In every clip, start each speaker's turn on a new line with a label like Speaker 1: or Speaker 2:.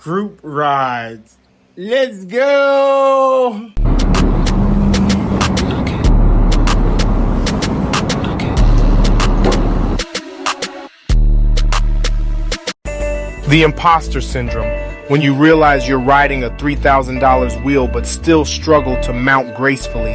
Speaker 1: group rides. Let's go!
Speaker 2: The imposter syndrome, when you realize you're riding a $3,000 wheel but still struggle to mount gracefully.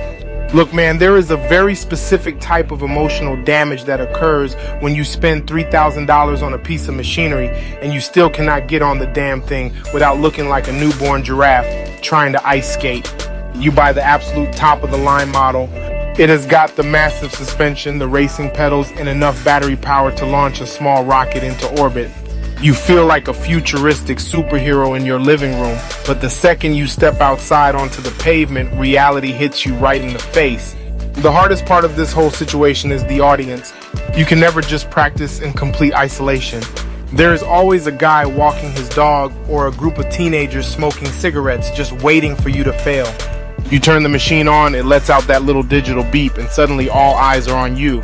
Speaker 2: Look, man, there is a very specific type of emotional damage that occurs when you spend $3,000 on a piece of machinery and you still cannot get on the damn thing without looking like a newborn giraffe trying to ice skate. You buy the absolute top of the line model. It has got the massive suspension, the racing pedals, and enough battery power to launch a small rocket into orbit. You feel like a futuristic superhero in your living room, but the second you step outside onto the pavement, reality hits you right in the face. The hardest part of this whole situation is the audience. You can never just practice in complete isolation. There is always a guy walking his dog or a group of teenagers smoking cigarettes just waiting for you to fail. You turn the machine on, it lets out that little digital beep, and suddenly all eyes are on you.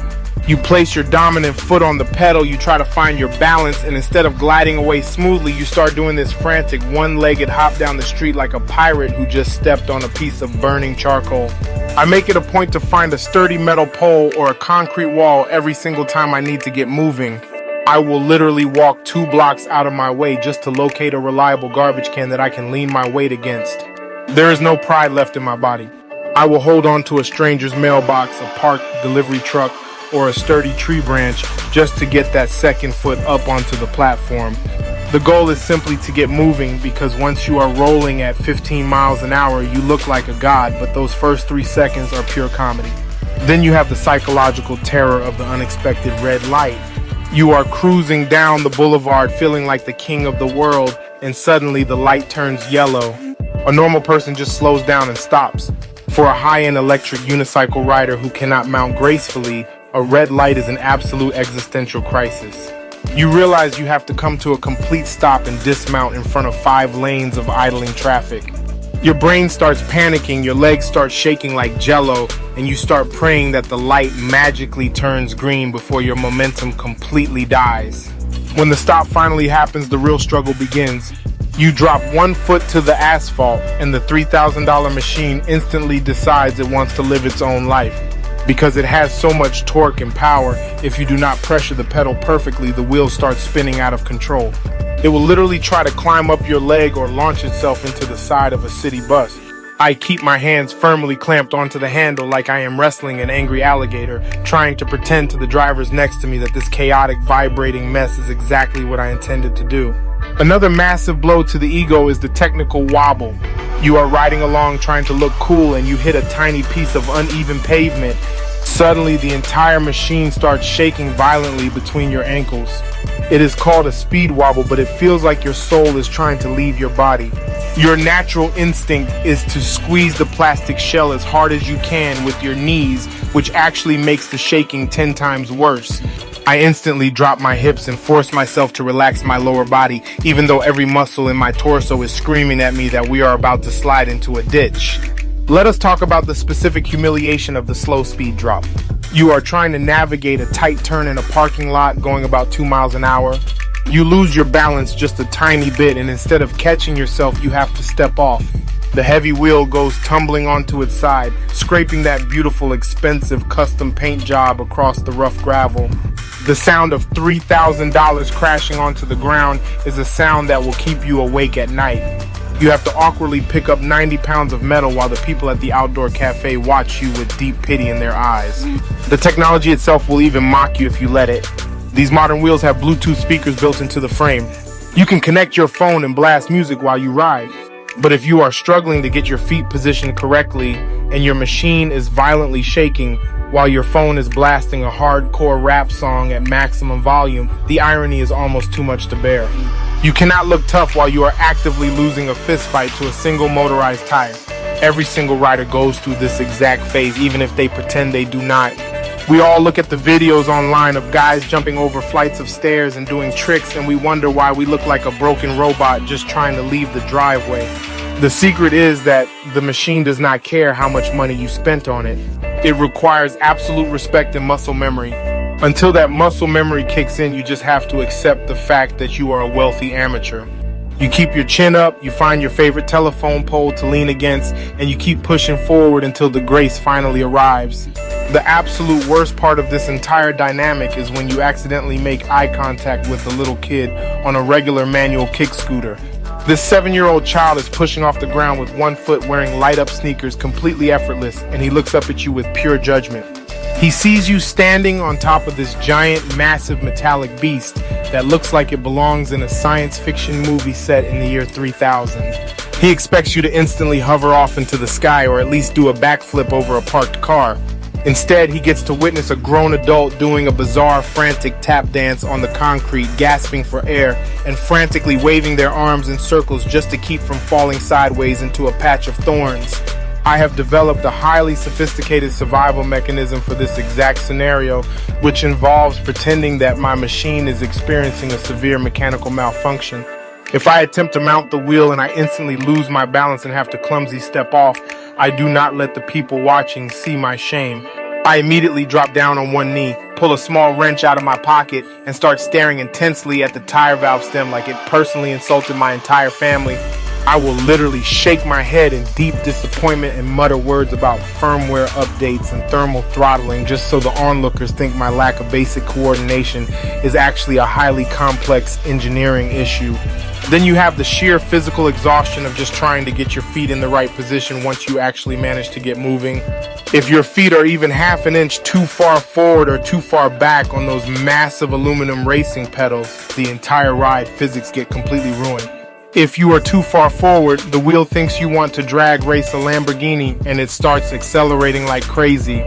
Speaker 2: You place your dominant foot on the pedal, you try to find your balance, and instead of gliding away smoothly, you start doing this frantic one-legged hop down the street like a pirate who just stepped on a piece of burning charcoal. I make it a point to find a sturdy metal pole or a concrete wall every single time I need to get moving. I will literally walk 2 blocks out of my way just to locate a reliable garbage can that I can lean my weight against. There is no pride left in my body. I will hold on to a stranger's mailbox, a parked delivery truck, or a sturdy tree branch just to get that second foot up onto the platform. The goal is simply to get moving, because once you are rolling at 15 miles an hour, you look like a god, but those first 3 seconds are pure comedy. Then you have the psychological terror of the unexpected red light. You are cruising down the boulevard feeling like the king of the world, and suddenly the light turns yellow. A normal person just slows down and stops. For a high-end electric unicycle rider who cannot mount gracefully, a red light is an absolute existential crisis. You realize you have to come to a complete stop and dismount in front of 5 lanes of idling traffic. Your brain starts panicking, your legs start shaking like jello, and you start praying that the light magically turns green before your momentum completely dies. When the stop finally happens, the real struggle begins. You drop 1 foot to the asphalt, and the $3,000 machine instantly decides it wants to live its own life. Because it has so much torque and power, if you do not pressure the pedal perfectly, the wheels start spinning out of control. It will literally try to climb up your leg or launch itself into the side of a city bus. I keep my hands firmly clamped onto the handle like I am wrestling an angry alligator, trying to pretend to the drivers next to me that this chaotic, vibrating mess is exactly what I intended to do. Another massive blow to the ego is the technical wobble. You are riding along trying to look cool and you hit a tiny piece of uneven pavement. Suddenly, the entire machine starts shaking violently between your ankles. It is called a speed wobble, but it feels like your soul is trying to leave your body. Your natural instinct is to squeeze the plastic shell as hard as you can with your knees, which actually makes the shaking 10 times worse. I instantly drop my hips and force myself to relax my lower body, even though every muscle in my torso is screaming at me that we are about to slide into a ditch. Let us talk about the specific humiliation of the slow speed drop. You are trying to navigate a tight turn in a parking lot going about 2 miles an hour. You lose your balance just a tiny bit, and instead of catching yourself, you have to step off. The heavy wheel goes tumbling onto its side, scraping that beautiful, expensive custom paint job across the rough gravel. The sound of $3,000 crashing onto the ground is a sound that will keep you awake at night. You have to awkwardly pick up 90 pounds of metal while the people at the outdoor cafe watch you with deep pity in their eyes. The technology itself will even mock you if you let it. These modern wheels have Bluetooth speakers built into the frame. You can connect your phone and blast music while you ride. But if you are struggling to get your feet positioned correctly and your machine is violently shaking while your phone is blasting a hardcore rap song at maximum volume, the irony is almost too much to bear. You cannot look tough while you are actively losing a fist fight to a single motorized tire. Every single rider goes through this exact phase, even if they pretend they do not. We all look at the videos online of guys jumping over flights of stairs and doing tricks, and we wonder why we look like a broken robot just trying to leave the driveway. The secret is that the machine does not care how much money you spent on it. It requires absolute respect and muscle memory. Until that muscle memory kicks in, you just have to accept the fact that you are a wealthy amateur. You keep your chin up, you find your favorite telephone pole to lean against, and you keep pushing forward until the grace finally arrives. The absolute worst part of this entire dynamic is when you accidentally make eye contact with a little kid on a regular manual kick scooter. This 7-year-old child is pushing off the ground with one foot, wearing light-up sneakers, completely effortless, and he looks up at you with pure judgment. He sees you standing on top of this giant, massive metallic beast that looks like it belongs in a science fiction movie set in the year 3000. He expects you to instantly hover off into the sky or at least do a backflip over a parked car. Instead, he gets to witness a grown adult doing a bizarre, frantic tap dance on the concrete, gasping for air and frantically waving their arms in circles just to keep from falling sideways into a patch of thorns. I have developed a highly sophisticated survival mechanism for this exact scenario, which involves pretending that my machine is experiencing a severe mechanical malfunction. If I attempt to mount the wheel and I instantly lose my balance and have to clumsy step off, I do not let the people watching see my shame. I immediately drop down on one knee, pull a small wrench out of my pocket, and start staring intensely at the tire valve stem like it personally insulted my entire family. I will literally shake my head in deep disappointment and mutter words about firmware updates and thermal throttling just so the onlookers think my lack of basic coordination is actually a highly complex engineering issue. Then you have the sheer physical exhaustion of just trying to get your feet in the right position once you actually manage to get moving. If your feet are even half an inch too far forward or too far back on those massive aluminum racing pedals, the entire ride physics get completely ruined. If you are too far forward, the wheel thinks you want to drag race a Lamborghini and it starts accelerating like crazy.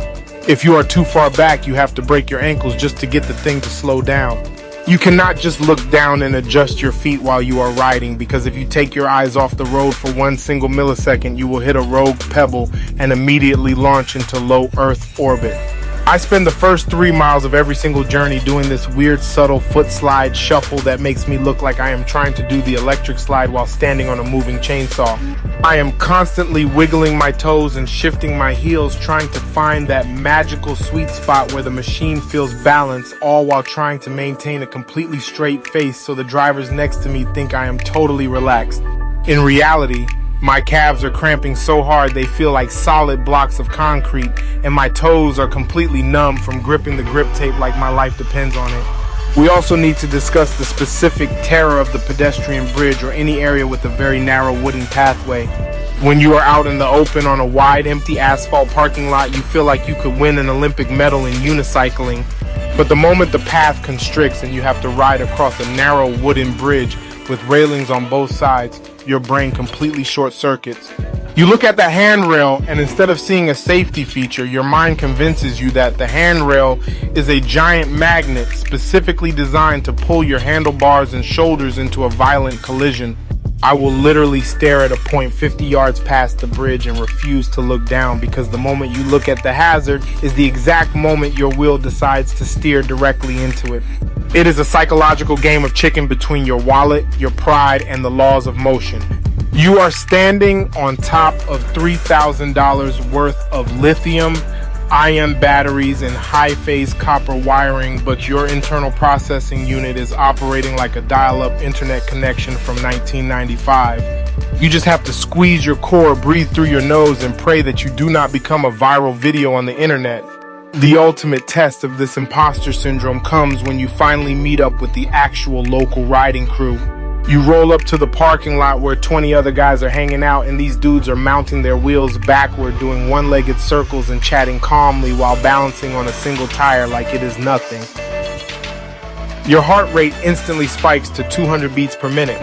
Speaker 2: If you are too far back, you have to break your ankles just to get the thing to slow down. You cannot just look down and adjust your feet while you are riding, because if you take your eyes off the road for 1 single millisecond, you will hit a rogue pebble and immediately launch into low Earth orbit. I spend the first 3 miles of every single journey doing this weird, subtle foot slide shuffle that makes me look like I am trying to do the electric slide while standing on a moving chainsaw. I am constantly wiggling my toes and shifting my heels, trying to find that magical sweet spot where the machine feels balanced, all while trying to maintain a completely straight face so the drivers next to me think I am totally relaxed. In reality, my calves are cramping so hard they feel like solid blocks of concrete, and my toes are completely numb from gripping the grip tape like my life depends on it. We also need to discuss the specific terror of the pedestrian bridge or any area with a very narrow wooden pathway. When you are out in the open on a wide, empty asphalt parking lot, you feel like you could win an Olympic medal in unicycling. But the moment the path constricts and you have to ride across a narrow wooden bridge with railings on both sides, your brain completely short circuits. You look at the handrail, and instead of seeing a safety feature, your mind convinces you that the handrail is a giant magnet specifically designed to pull your handlebars and shoulders into a violent collision. I will literally stare at a point 50 yards past the bridge and refuse to look down, because the moment you look at the hazard is the exact moment your wheel decides to steer directly into it. It is a psychological game of chicken between your wallet, your pride, and the laws of motion. You are standing on top of $3,000 worth of lithium-ion batteries and high-phase copper wiring, but your internal processing unit is operating like a dial-up internet connection from 1995. You just have to squeeze your core, breathe through your nose, and pray that you do not become a viral video on the internet. The ultimate test of this imposter syndrome comes when you finally meet up with the actual local riding crew. You roll up to the parking lot where 20 other guys are hanging out, and these dudes are mounting their wheels backward, doing one-legged circles and chatting calmly while balancing on a single tire like it is nothing. Your heart rate instantly spikes to 200 beats per minute.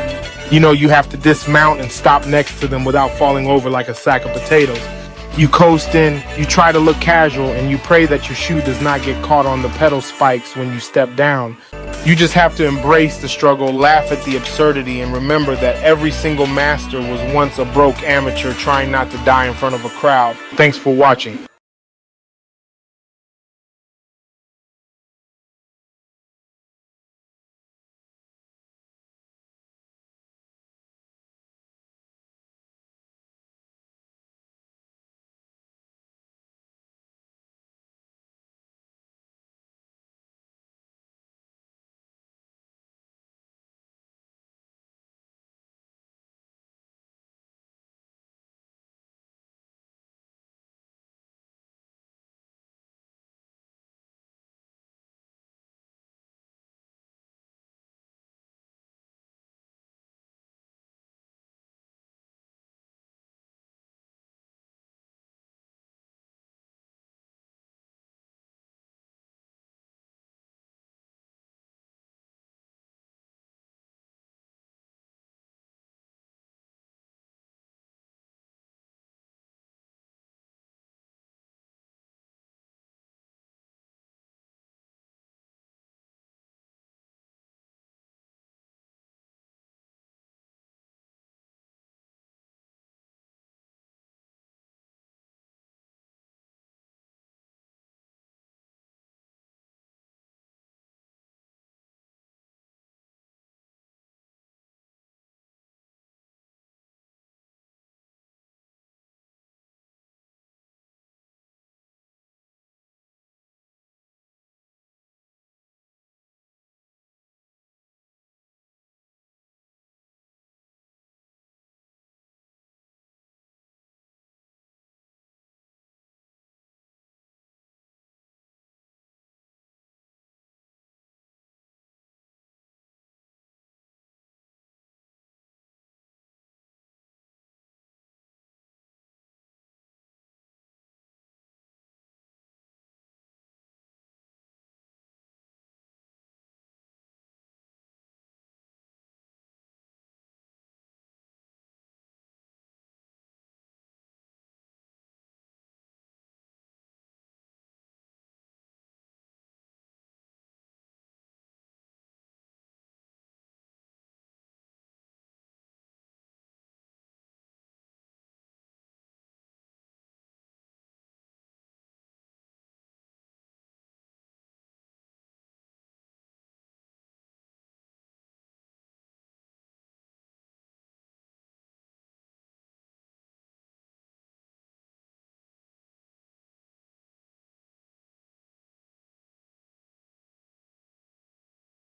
Speaker 2: You know you have to dismount and stop next to them without falling over like a sack of potatoes. You coast in, you try to look casual, and you pray that your shoe does not get caught on the pedal spikes when you step down. You just have to embrace the struggle, laugh at the absurdity, and remember that every single master was once a broke amateur trying not to die in front of a crowd. Thanks for watching.